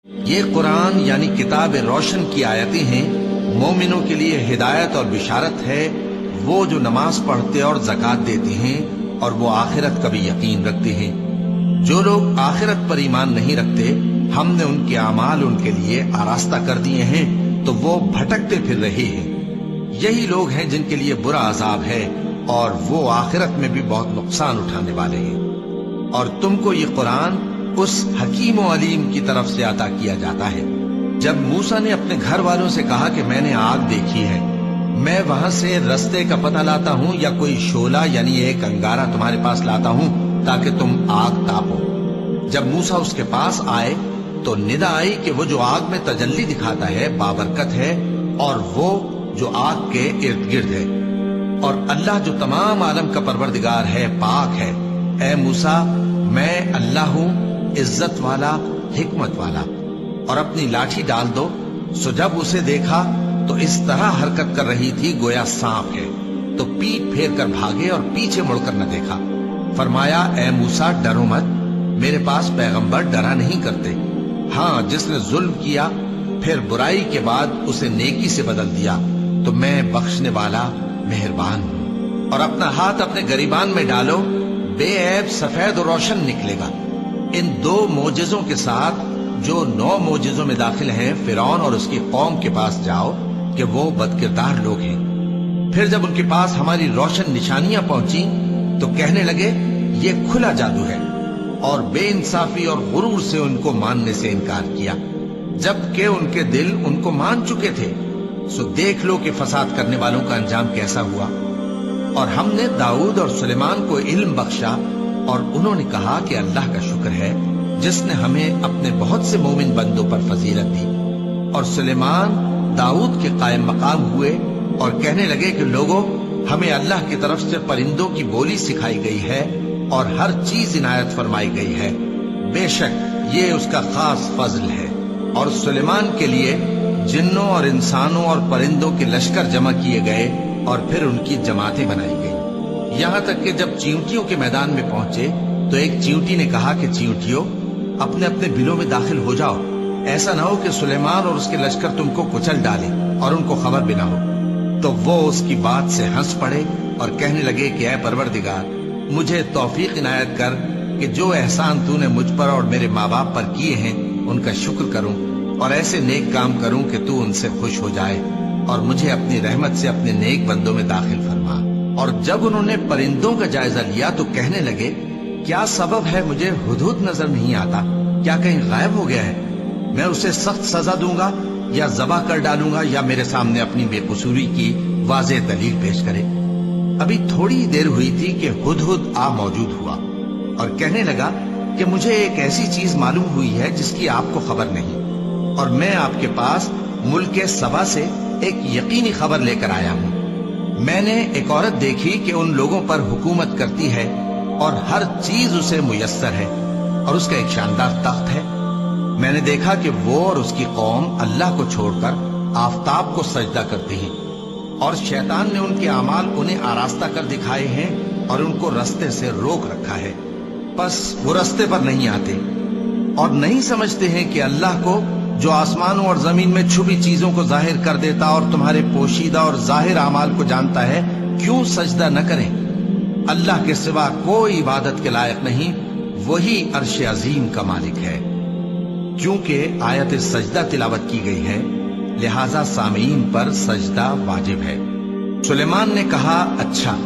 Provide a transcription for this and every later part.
یہ قرآن یعنی کتاب روشن کی آیتیں ہیں، مومنوں کے لیے ہدایت اور بشارت ہے، وہ جو نماز پڑھتے اور زکوٰۃ دیتے ہیں اور وہ آخرت کا بھی یقین رکھتے ہیں۔ جو لوگ آخرت پر ایمان نہیں رکھتے، ہم نے ان کے اعمال ان کے لیے آراستہ کر دیے ہیں تو وہ بھٹکتے پھر رہے ہیں۔ یہی لوگ ہیں جن کے لیے برا عذاب ہے اور وہ آخرت میں بھی بہت نقصان اٹھانے والے ہیں۔ اور تم کو یہ قرآن اس حکیم و علیم کی طرف سے عطا کیا جاتا ہے۔ جب موسیٰ نے اپنے گھر والوں سے کہا کہ میں نے آگ دیکھی ہے، میں وہاں سے رستے کا پتہ لاتا ہوں یا کوئی شعلہ یعنی ایک انگارہ تمہارے پاس لاتا ہوں تاکہ تم آگ تاپو۔ جب موسیٰ اس کے پاس آئے تو ندا آئی کہ وہ جو آگ میں تجلی دکھاتا ہے بابرکت ہے، اور وہ جو آگ کے ارد گرد ہے، اور اللہ جو تمام عالم کا پروردگار ہے پاک ہے۔ اے موسیٰ، میں اللہ ہوں، عزت والا، حکمت والا، اور اپنی لاٹھی ڈال دو۔ سو جب اسے دیکھا تو اس طرح حرکت کر رہی تھی گویا سانپ ہے، تو پیٹ پھیر کر بھاگے اور پیچھے مڑ کر نہ دیکھا۔ فرمایا، اے موسیٰ، ڈرو مت، میرے پاس پیغمبر ڈرا نہیں کرتے۔ ہاں، جس نے ظلم کیا پھر برائی کے بعد اسے نیکی سے بدل دیا تو میں بخشنے والا مہربان ہوں۔ اور اپنا ہاتھ اپنے گریبان میں ڈالو، بے عیب سفید و روشن نکلے گا۔ ان 2 معجزوں کے ساتھ جو 9 معجزوں میں داخل ہیں فرعون اور اس کی قوم کے پاس جاؤ کہ وہ بدکردار لوگ ہیں۔ پھر جب ان کے پاس ہماری روشن نشانیاں پہنچی تو کہنے لگے یہ کھلا جادو ہے، اور بے انصافی اور غرور سے ان کو ماننے سے انکار کیا، جبکہ ان کے دل ان کو مان چکے تھے۔ سو دیکھ لو کہ فساد کرنے والوں کا انجام کیسا ہوا۔ اور ہم نے داؤد اور سلیمان کو علم بخشا، اور انہوں نے کہا کہ اللہ کا شکر ہے جس نے ہمیں اپنے بہت سے مومن بندوں پر فضیلت دی۔ اور سلیمان داؤد کے قائم مقام ہوئے اور کہنے لگے کہ لوگوں، ہمیں اللہ کی طرف سے پرندوں کی بولی سکھائی گئی ہے اور ہر چیز عنایت فرمائی گئی ہے، بے شک یہ اس کا خاص فضل ہے۔ اور سلیمان کے لیے جنوں اور انسانوں اور پرندوں کے لشکر جمع کیے گئے اور پھر ان کی جماعتیں بنائی گئی، یہاں تک کہ جب چیونٹیوں کے میدان میں پہنچے تو ایک چیونٹی نے کہا کہ چیونٹیوں، اپنے اپنے بلوں میں داخل ہو جاؤ، ایسا نہ ہو کہ سلیمان اور اس کے لشکر تم کو کچل ڈالے اور ان کو خبر بھی نہ ہو۔ تو وہ اس کی بات سے ہنس پڑے اور کہنے لگے کہ اے پروردگار، مجھے توفیق عنایت کر کہ جو احسان تو نے مجھ پر اور میرے ماں باپ پر کیے ہیں ان کا شکر کروں، اور ایسے نیک کام کروں کہ تو ان سے خوش ہو جائے، اور مجھے اپنی رحمت سے اپنے نیک بندوں میں داخل فرما۔ اور جب انہوں نے پرندوں کا جائزہ لیا تو کہنے لگے کیا سبب ہے مجھے ہدہد نظر نہیں آتا، کیا کہیں غائب ہو گیا ہے؟ میں اسے سخت سزا دوں گا یا ذبح کر ڈالوں گا یا میرے سامنے اپنی بے قصوری کی واضح دلیل پیش کرے۔ ابھی تھوڑی دیر ہوئی تھی کہ ہدہد آ موجود ہوا اور کہنے لگا کہ مجھے ایک ایسی چیز معلوم ہوئی ہے جس کی آپ کو خبر نہیں، اور میں آپ کے پاس ملک سبا سے ایک یقینی خبر لے کر آیا ہوں۔ میں نے ایک عورت دیکھی کہ ان لوگوں پر حکومت کرتی ہے اور ہر چیز اسے میسر ہے، اور اس کا ایک شاندار تخت ہے۔ میں نے دیکھا کہ وہ اور اس کی قوم اللہ کو چھوڑ کر آفتاب کو سجدہ کرتی ہیں، اور شیطان نے ان کے اعمال انہیں آراستہ کر دکھائے ہیں اور ان کو رستے سے روک رکھا ہے، پس وہ رستے پر نہیں آتے اور نہیں سمجھتے ہیں کہ اللہ کو جو آسمانوں اور زمین میں چھپی چیزوں کو ظاہر کر دیتا اور تمہارے پوشیدہ اور ظاہر اعمال کو جانتا ہے، کیوں سجدہ نہ کریں؟ اللہ کے سوا کوئی عبادت کے لائق نہیں، وہی عرش عظیم کا مالک ہے۔ کیونکہ آیت سجدہ تلاوت کی گئی ہے لہذا سامعین پر سجدہ واجب ہے۔ سلیمان نے کہا اچھا،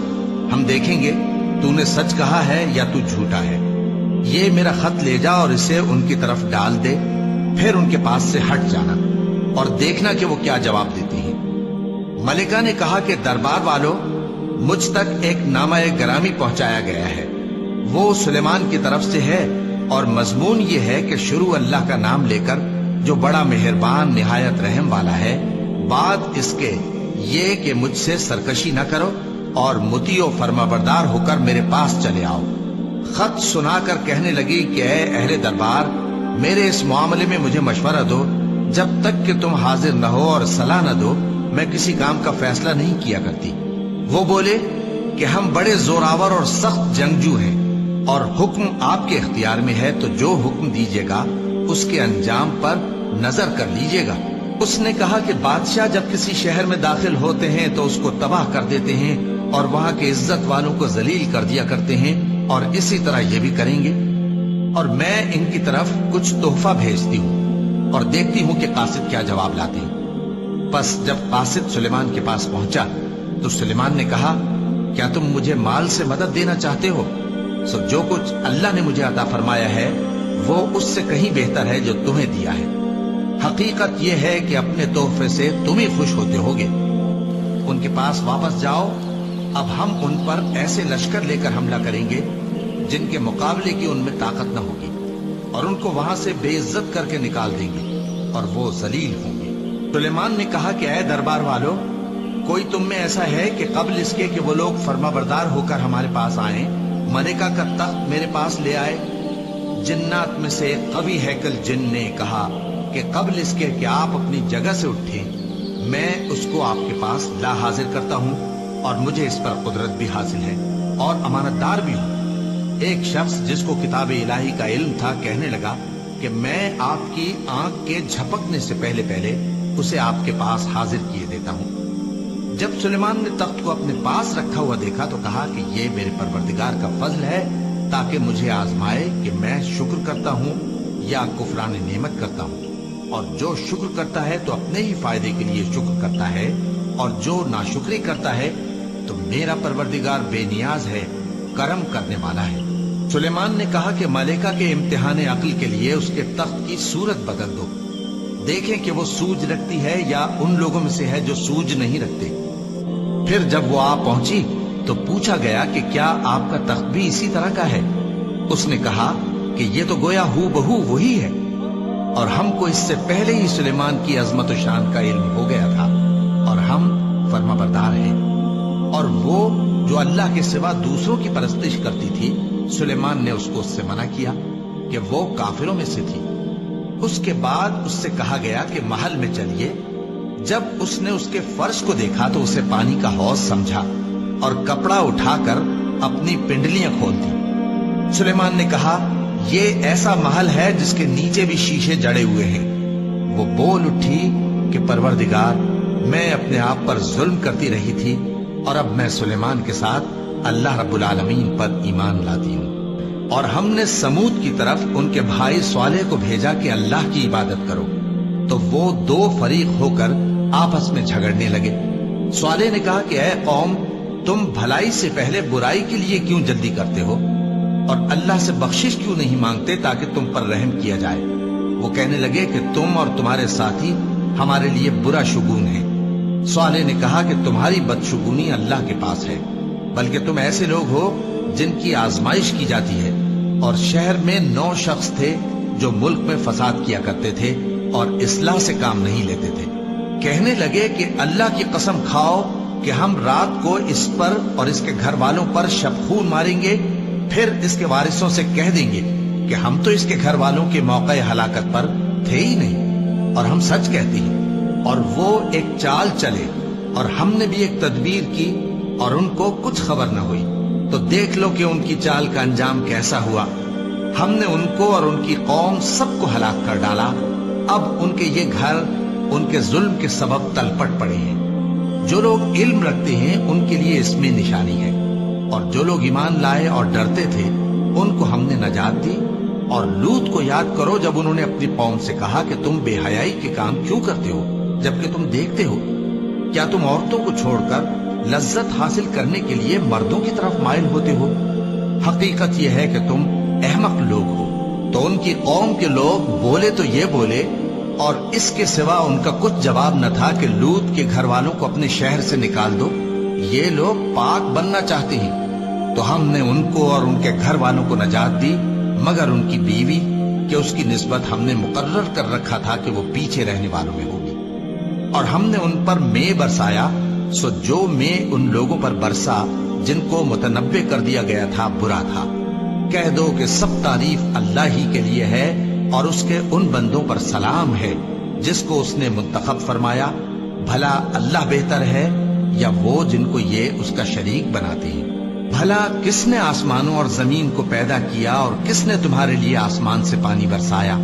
ہم دیکھیں گے تو نے سچ کہا ہے یا تو جھوٹا ہے۔ یہ میرا خط لے جا اور اسے ان کی طرف ڈال دے، پھر ان کے پاس سے ہٹ جانا اور دیکھنا کہ وہ کیا جواب دیتی ہیں۔ ملکہ نے کہا کہ دربار والوں، مجھ تک ایک نامہ گرامی پہنچایا گیا ہے، وہ سلیمان کی طرف سے ہے، اور مضمون یہ ہے کہ شروع اللہ کا نام لے کر جو بڑا مہربان نہایت رحم والا ہے، بعد اس کے یہ کہ مجھ سے سرکشی نہ کرو اور مطیع و فرما بردار ہو کر میرے پاس چلے آؤ۔ خط سنا کر کہنے لگی کہ اے اہل دربار، میرے اس معاملے میں مجھے مشورہ دو، جب تک کہ تم حاضر نہ ہو اور صلاح نہ دو میں کسی کام کا فیصلہ نہیں کیا کرتی۔ وہ بولے کہ ہم بڑے زوراور اور سخت جنگجو ہیں، اور حکم آپ کے اختیار میں ہے، تو جو حکم دیجیے گا اس کے انجام پر نظر کر لیجیے گا۔ اس نے کہا کہ بادشاہ جب کسی شہر میں داخل ہوتے ہیں تو اس کو تباہ کر دیتے ہیں اور وہاں کے عزت والوں کو ذلیل کر دیا کرتے ہیں، اور اسی طرح یہ بھی کریں گے۔ اور میں ان کی طرف کچھ تحفہ بھیجتی ہوں اور دیکھتی ہوں کہ قاصد کیا جواب لاتے ہیں۔ پس جب قاصد سلیمان کے پاس پہنچا تو سلیمان نے کہا، کیا تم مجھے مال سے مدد دینا چاہتے ہو؟ سو جو کچھ اللہ نے مجھے عطا فرمایا ہے وہ اس سے کہیں بہتر ہے جو تمہیں دیا ہے۔ حقیقت یہ ہے کہ اپنے تحفے سے تم ہی خوش ہوتے ہوگے۔ ان کے پاس واپس جاؤ، اب ہم ان پر ایسے لشکر لے کر حملہ کریں گے جن کے مقابلے کی ان میں طاقت نہ ہوگی، اور ان کو وہاں سے بے عزت کر کے نکال دیں گے اور وہ ذلیل ہوں گے۔ سلیمان نے کہا کہ اے دربار والو، کوئی تم میں ایسا ہے کہ قبل اس کے کہ وہ لوگ فرما بردار ہو کر ہمارے پاس آئیں، ملکہ کا تخت میرے پاس لے آئے؟ جنات میں سے قوی ہیکل جن نے کہا کہ قبل اس کے کہ آپ اپنی جگہ سے اٹھیں میں اس کو آپ کے پاس لا حاضر کرتا ہوں، اور مجھے اس پر قدرت بھی حاصل ہے اور امانت دار بھی ہوں۔ ایک شخص جس کو کتاب الہی کا علم تھا کہنے لگا کہ میں آپ کی آنکھ کے جھپکنے سے پہلے پہلے اسے آپ کے پاس حاضر کیے دیتا ہوں۔ جب سلیمان نے تخت کو اپنے پاس رکھا ہوا دیکھا تو کہا کہ یہ میرے پروردگار کا فضل ہے تاکہ مجھے آزمائے کہ میں شکر کرتا ہوں یا کفران نعمت کرتا ہوں، اور جو شکر کرتا ہے تو اپنے ہی فائدے کے لیے شکر کرتا ہے، اور جو ناشکری کرتا ہے تو میرا پروردگار بے نیاز ہے، کرم کرنے والا ہے۔ سلیمان نے کہا کہ ملکہ کے امتحان عقل کے لیے اس کے تخت کی صورت بدل دو، دیکھیں کہ وہ سوج رکھتی ہے یا ان لوگوں میں سے ہے جو سوج نہیں رکھتے۔ پھر جب وہ آ پہنچی تو پوچھا گیا کہ کیا آپ کا تخت بھی اسی طرح کا ہے؟ اس نے کہا کہ یہ تو گویا ہو بہو وہی ہے، اور ہم کو اس سے پہلے ہی سلیمان کی عظمت و شان کا علم ہو گیا تھا، اور ہم فرما بردار ہیں۔ اور وہ جو اللہ کے سوا دوسروں کی پرستش کرتی تھی، سلیمان نے اس کو اس سے منع کیا کہ وہ کافروں میں سے تھی۔ اس کے بعد اس سے کہا گیا کہ محل میں چلیے۔ جب اس نے اس کے فرش کو دیکھا تو اسے پانی کا حوض سمجھا اور کپڑا اٹھا کر اپنی پنڈلیاں کھول دی۔ سلیمان نے کہا، یہ ایسا محل ہے جس کے نیچے بھی شیشے جڑے ہوئے ہیں۔ وہ بول اٹھی کہ پروردگار، میں اپنے آپ پر ظلم کرتی رہی تھی، اور اب میں سلیمان کے ساتھ اللہ رب العالمین پر ایمان لاتی ہوں۔ اور ہم نے سمود کی طرف ان کے بھائی صالح کو بھیجا کہ اللہ کی عبادت کرو، تو وہ دو فریق ہو کر آپس میں جھگڑنے لگے۔ صالح نے کہا کہ اے قوم، تم بھلائی سے پہلے برائی کے لیے کیوں جلدی کرتے ہو، اور اللہ سے بخشش کیوں نہیں مانگتے تاکہ تم پر رحم کیا جائے؟ وہ کہنے لگے کہ تم اور تمہارے ساتھی ہمارے لیے برا شگون ہیں۔ صالح نے کہا کہ تمہاری بدشگونی اللہ کے پاس ہے، بلکہ تم ایسے لوگ ہو جن کی آزمائش کی جاتی ہے۔ اور شہر میں 9 شخص تھے جو ملک میں فساد کیا کرتے تھے اور اصلاح سے کام نہیں لیتے تھے۔ کہنے لگے کہ اللہ کی قسم کھاؤ کہ ہم رات کو اس پر اور اس کے گھر والوں پر شبخون ماریں گے، پھر اس کے وارثوں سے کہہ دیں گے کہ ہم تو اس کے گھر والوں کے موقع ہلاکت پر تھے ہی نہیں، اور ہم سچ کہتے ہیں۔ اور وہ ایک چال چلے، اور ہم نے بھی ایک تدبیر کی، اور ان کو کچھ خبر نہ ہوئی۔ تو دیکھ لو کہ ان کی چال کا انجام کیسا ہوا۔ ہم نے ان کو اور ان کی قوم سب کو ہلاک کر ڈالا۔ اب ان کے یہ گھر ان کے ظلم کے سبب تلپٹ پڑے ہیں۔ جو لوگ علم رکھتے ہیں ان کے لیے اس میں نشانی ہے، اور جو لوگ ایمان لائے اور ڈرتے تھے ان کو ہم نے نجات دی۔ اور لوط کو یاد کرو جب انہوں نے اپنی قوم سے کہا کہ تم بے حیائی کے کام کیوں کرتے ہو جبکہ تم دیکھتے ہو؟ کیا تم عورتوں کو چھوڑ کر لذت حاصل کرنے کے لیے مردوں کی طرف مائل ہوتے ہو؟ حقیقت یہ ہے کہ تم احمق لوگ ہو۔ تو ان کی قوم کے لوگ بولے تو یہ بولے، اور اس کے سوا ان کا کچھ جواب نہ تھا کہ لوط کے گھر والوں کو اپنے شہر سے نکال دو، یہ لوگ پاک بننا چاہتے ہیں۔ تو ہم نے ان کو اور ان کے گھر والوں کو نجات دی، مگر ان کی بیوی کہ اس کی نسبت ہم نے مقرر کر رکھا تھا کہ وہ پیچھے رہنے والوں میں ہوگی۔ اور ہم نے ان پر مے برسایا، سو جو مے ان لوگوں پر برسا جن کو متنبع کر دیا گیا تھا برا تھا۔ کہہ دو کہ سب تعریف اللہ ہی کے لیے ہے، اور اس کے ان بندوں پر سلام ہے جس کو اس نے منتخب فرمایا۔ بھلا اللہ بہتر ہے یا وہ جن کو یہ اس کا شریک بناتے ہیں؟ بھلا کس نے آسمانوں اور زمین کو پیدا کیا، اور کس نے تمہارے لیے آسمان سے پانی برسایا؟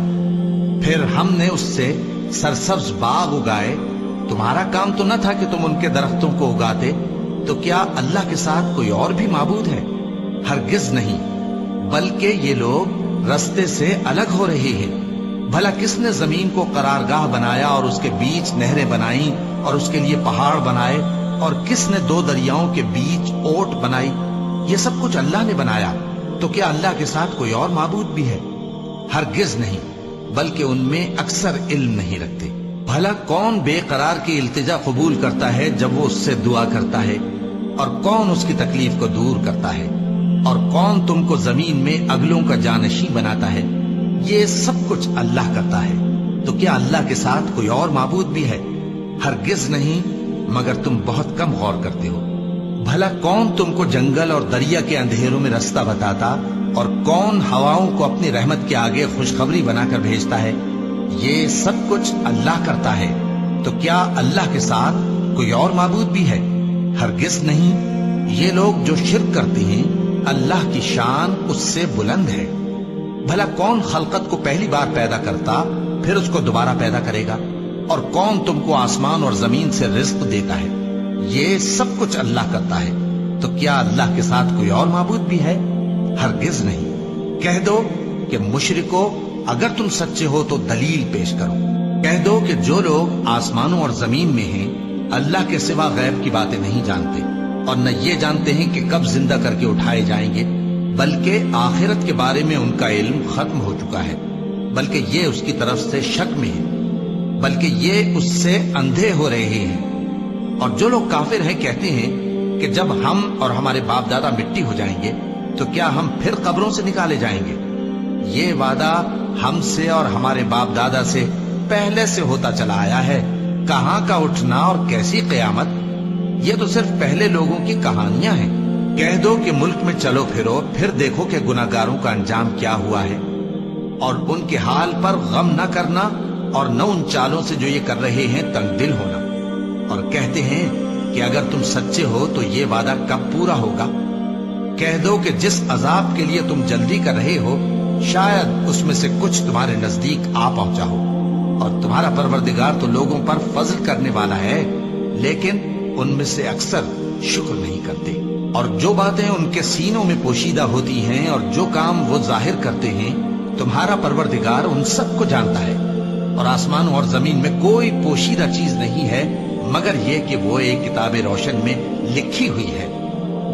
پھر ہم نے اس سے سرسبز باغ اگائے. تمہارا کام تو نہ تھا کہ تم ان کے درختوں کو اگاتے. تو کیا اللہ کے ساتھ کوئی اور بھی معبود ہے؟ ہرگز نہیں، بلکہ یہ لوگ رستے سے الگ ہو رہے ہیں. بھلا کس نے زمین کو قرارگاہ بنایا اور اس کے بیچ نہریں بنائیں اور اس کے لیے پہاڑ بنائے، اور کس نے دو دریاؤں کے بیچ اوٹ بنائی؟ یہ سب کچھ اللہ نے بنایا. تو کیا اللہ کے ساتھ کوئی اور معبود بھی ہے؟ ہرگز نہیں، بلکہ ان میں اکثر علم نہیں رکھتے. بھلا کون بے قرار کی التجا قبول کرتا ہے جب وہ اس سے دعا کرتا ہے؟ اور کون اس کی تکلیف کو دور کرتا ہے؟ اور کون تم کو زمین میں اگلوں کا جانشین بناتا ہے؟ یہ سب کچھ اللہ کرتا ہے. تو کیا اللہ کے ساتھ کوئی اور معبود بھی ہے؟ ہرگز نہیں، مگر تم بہت کم غور کرتے ہو. بھلا کون تم کو جنگل اور دریا کے اندھیروں میں رستہ بتاتا، اور کون ہواؤں کو اپنی رحمت کے آگے خوشخبری بنا کر بھیجتا ہے؟ یہ سب کچھ اللہ کرتا ہے. تو کیا اللہ کے ساتھ کوئی اور معبود بھی ہے؟ ہرگز نہیں. یہ لوگ جو شرک کرتے ہیں اللہ کی شان اس سے بلند ہے. بھلا کون خلقت کو پہلی بار پیدا کرتا پھر اس کو دوبارہ پیدا کرے گا؟ اور کون تم کو آسمان اور زمین سے رزق دیتا ہے؟ یہ سب کچھ اللہ کرتا ہے. تو کیا اللہ کے ساتھ کوئی اور معبود بھی ہے؟ ہرگز نہیں. کہہ دو کہ مشرکو، اگر تم سچے ہو تو دلیل پیش کرو. کہہ دو کہ جو لوگ آسمانوں اور زمین میں ہیں اللہ کے سوا غیب کی باتیں نہیں جانتے، اور نہ یہ جانتے ہیں کہ کب زندہ کر کے اٹھائے جائیں گے، بلکہ آخرت کے بارے میں ان کا علم ختم ہو چکا ہے، بلکہ یہ اس کی طرف سے شک میں ہے، بلکہ یہ اس سے اندھے ہو رہے ہیں. اور جو لوگ کافر ہیں کہتے ہیں کہ جب ہم اور ہمارے باپ دادا مٹی ہو جائیں گے تو کیا ہم پھر قبروں سے نکالے جائیں گے؟ یہ وعدہ ہم سے اور ہمارے باپ دادا سے پہلے سے ہوتا چلا آیا ہے. کہاں کا اٹھنا اور کیسی قیامت؟ یہ تو صرف پہلے لوگوں کی کہانیاں ہیں. کہہ دو کہ ملک میں چلو پھرو، پھر دیکھو کہ گناہگاروں کا انجام کیا ہوا ہے، اور ان کے حال پر غم نہ کرنا، اور نہ ان چالوں سے جو یہ کر رہے ہیں تنگ دل ہونا. اور کہتے ہیں کہ اگر تم سچے ہو تو یہ وعدہ کب پورا ہوگا؟ کہہ دو کہ جس عذاب کے لیے تم جلدی کر رہے ہو شاید اس میں سے کچھ تمہارے نزدیک آ پہنچا ہو، اور تمہارا پروردگار تو لوگوں پر فضل کرنے والا ہے، لیکن ان میں سے اکثر شکر نہیں کرتے. اور جو باتیں ان کے سینوں میں پوشیدہ ہوتی ہیں اور جو کام وہ ظاہر کرتے ہیں تمہارا پروردگار ان سب کو جانتا ہے. اور آسمانوں اور زمین میں کوئی پوشیدہ چیز نہیں ہے مگر یہ کہ وہ ایک کتاب روشن میں لکھی ہوئی ہے.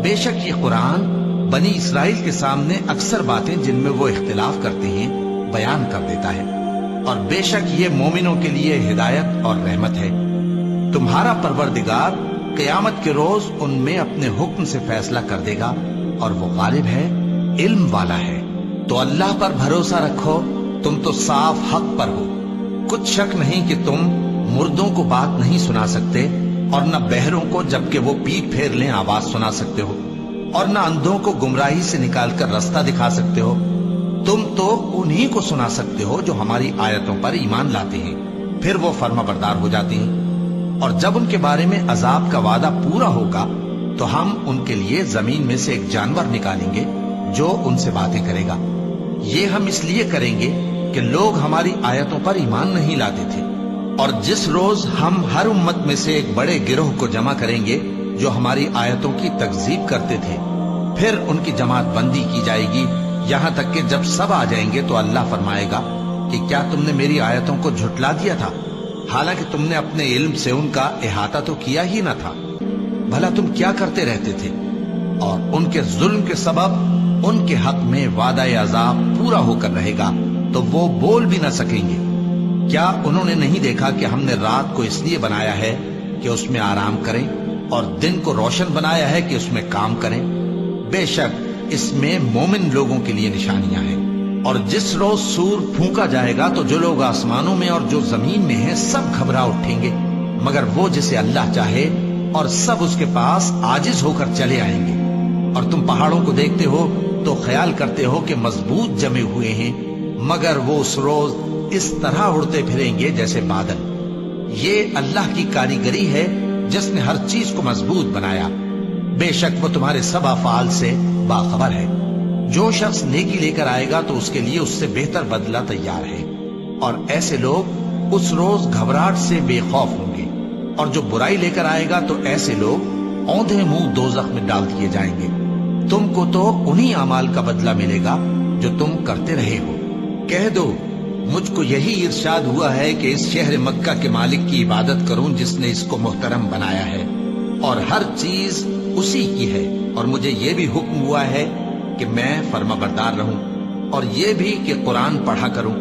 بے شک یہ قرآن بنی اسرائیل کے سامنے اکثر باتیں جن میں وہ اختلاف کرتے ہیں بیان کر دیتا ہے، اور بے شک یہ مومنوں کے لیے ہدایت اور رحمت ہے. تمہارا پروردگار قیامت کے روز ان میں اپنے حکم سے فیصلہ کر دے گا، اور وہ غالب ہے، علم والا ہے. تو اللہ پر بھروسہ رکھو، تم تو صاف حق پر ہو. کچھ شک نہیں کہ تم مردوں کو بات نہیں سنا سکتے، اور نہ بہروں کو جبکہ وہ پیٹ پھیر لیں آواز سنا سکتے ہو، اور نہ اندھوں کو گمراہی سے نکال کر رستہ دکھا سکتے ہو. تم تو انہی کو سنا سکتے ہو جو ہماری آیتوں پر ایمان لاتے ہیں، پھر وہ فرما بردار ہو جاتے ہیں. اور جب ان کے بارے میں عذاب کا وعدہ پورا ہوگا تو ہم ان کے لیے زمین میں سے ایک جانور نکالیں گے جو ان سے باتیں کرے گا. یہ ہم اس لیے کریں گے کہ لوگ ہماری آیتوں پر ایمان نہیں لاتے تھے. اور جس روز ہم ہر امت میں سے ایک بڑے گروہ کو جمع کریں گے جو ہماری آیتوں کی تکذیب کرتے تھے، پھر ان کی جماعت بندی کی جائے گی، یہاں تک کہ جب سب آ جائیں گے تو اللہ فرمائے گا کہ کیا تم نے میری آیتوں کو جھٹلا دیا تھا، حالانکہ تم نے اپنے علم سے ان کا احاطہ تو کیا ہی نہ تھا. بھلا تم کیا کرتے رہتے تھے؟ اور ان کے ظلم کے سبب ان کے حق میں وعدہ عذاب پورا ہو کر رہے گا تو وہ بول بھی نہ سکیں گے. کیا انہوں نے نہیں دیکھا کہ ہم نے رات کو اس لیے بنایا ہے کہ اس میں آرام کریں، اور دن کو روشن بنایا ہے کہ اس میں کام کریں؟ بے شک اس میں مومن لوگوں کے لیے نشانیاں ہیں. اور جس روز سور پھونکا جائے گا تو جو لوگ آسمانوں میں اور جو زمین میں ہیں سب گھبرا اٹھیں گے، مگر وہ جسے اللہ چاہے، اور سب اس کے پاس عاجز ہو کر چلے آئیں گے. اور تم پہاڑوں کو دیکھتے ہو تو خیال کرتے ہو کہ مضبوط جمے ہوئے ہیں، مگر وہ اس روز اس طرح اڑتے پھریں گے جیسے بادل. یہ اللہ کی کاریگری ہے جس نے ہر چیز کو مضبوط بنایا. بے شک وہ تمہارے سب افعال سے باخبر ہے. جو شخص نیکی لے کر آئے گا تو اس کے لیے اس سے بہتر بدلہ تیار ہے، اور ایسے لوگ اس روز گھبراہٹ سے بے خوف ہوں گے، اور جو برائی لے کر آئے گا تو ایسے لوگ اوندھے منہ دوزخ میں ڈال دیے جائیں گے۔ تم کو تو انہی اعمال کا بدلہ ملے گا جو تم کرتے رہے ہو۔ کہہ دو مجھ کو یہی ارشاد ہوا ہے کہ اس شہر مکہ کے مالک کی عبادت کروں جس نے اس کو محترم بنایا ہے، اور ہر چیز اسی کی ہے، اور مجھے یہ بھی حکم ہوا ہے کہ میں فرما بردار رہوں، اور یہ بھی کہ قرآن پڑھا کروں۔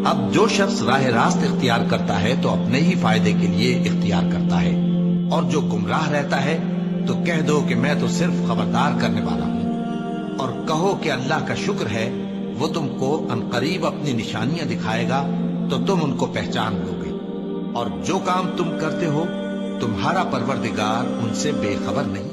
اب جو شخص راہ راست اختیار کرتا ہے تو اپنے ہی فائدے کے لیے اختیار کرتا ہے، اور جو گمراہ رہتا ہے تو کہہ دو کہ میں تو صرف خبردار کرنے والا ہوں، اور کہو کہ اللہ کا شکر ہے وہ تم کو عنقریب اپنی نشانیاں دکھائے گا تو تم ان کو پہچان لو گے، اور جو کام تم کرتے ہو تمہارا پروردگار ان سے بے خبر نہیں۔